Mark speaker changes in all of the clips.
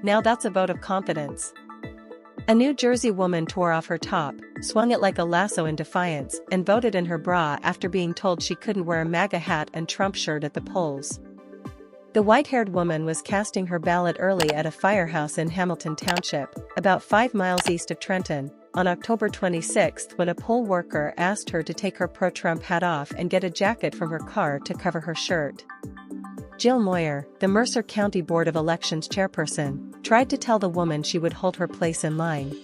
Speaker 1: Now that's a vote of confidence. A New Jersey woman tore off her top, swung it like a lasso in defiance, and voted in her bra after being told she couldn't wear a MAGA hat and Trump shirt at the polls. The white-haired woman was casting her ballot early at a firehouse in Hamilton Township, about 5 miles east of Trenton, on October 26 when a poll worker asked her to take her pro-Trump hat off and get a jacket from her car to cover her shirt. Jill Moyer, the Mercer County Board of Elections chairperson, tried to tell the woman she would hold her place in line.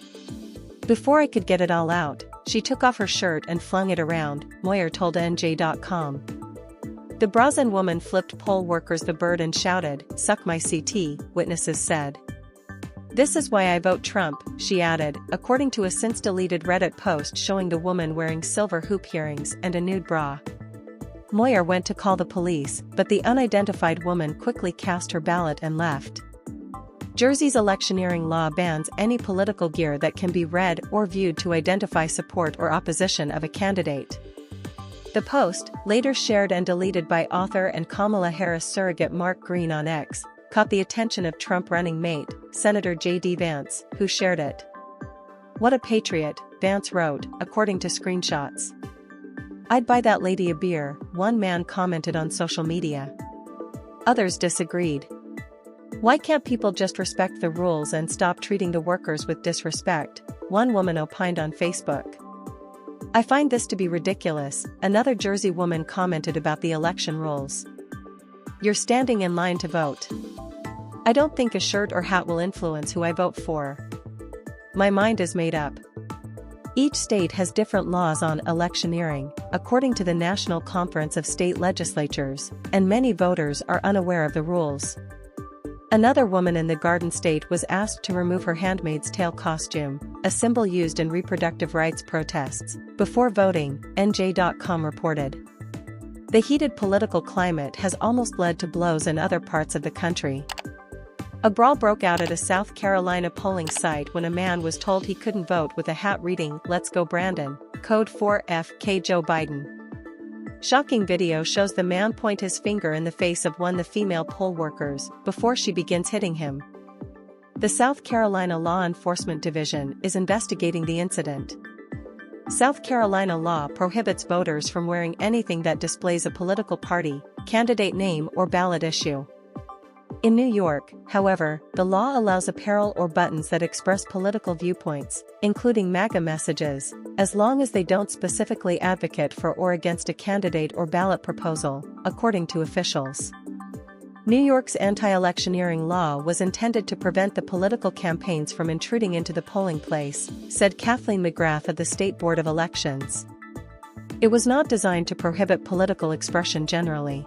Speaker 1: "Before I could get it all out, she took off her shirt and flung it around," Moyer told NJ.com. The brazen woman flipped poll workers the bird and shouted, "Suck my CT," witnesses said. "This is why I vote Trump," she added, according to a since-deleted Reddit post showing the woman wearing silver hoop earrings and a nude bra. Moyer went to call the police, but the unidentified woman quickly cast her ballot and left. Jersey's electioneering law bans any political gear that can be read or viewed to identify support or opposition of a candidate. The post, later shared and deleted by author and Kamala Harris surrogate Mark Green on X, caught the attention of Trump running mate, Senator J.D. Vance, who shared it. "What a patriot," Vance wrote, according to screenshots. "I'd buy that lady a beer," one man commented on social media. Others disagreed. "Why can't people just respect the rules and stop treating the workers with disrespect?" one woman opined on Facebook. "I find this to be ridiculous," another Jersey woman commented about the election rules. "You're standing in line to vote. I don't think a shirt or hat will influence who I vote for. My mind is made up." Each state has different laws on electioneering, according to the National Conference of State Legislatures, and many voters are unaware of the rules. Another woman in the Garden State was asked to remove her handmaid's tale costume, a symbol used in reproductive rights protests, before voting, NJ.com reported. The heated political climate has almost led to blows in other parts of the country. A brawl broke out at a South Carolina polling site when a man was told he couldn't vote with a hat reading, "Let's go Brandon," code 4FK Joe Biden. Shocking video shows the man point his finger in the face of one of the female poll workers before she begins hitting him. The South Carolina Law Enforcement Division is investigating the incident. South Carolina law prohibits voters from wearing anything that displays a political party, candidate name or ballot issue. In New York, however, the law allows apparel or buttons that express political viewpoints, including MAGA messages, as long as they don't specifically advocate for or against a candidate or ballot proposal, according to officials. New York's anti-electioneering law was intended to prevent the political campaigns from intruding into the polling place, said Kathleen McGrath of the State Board of Elections. It was not designed to prohibit political expression generally.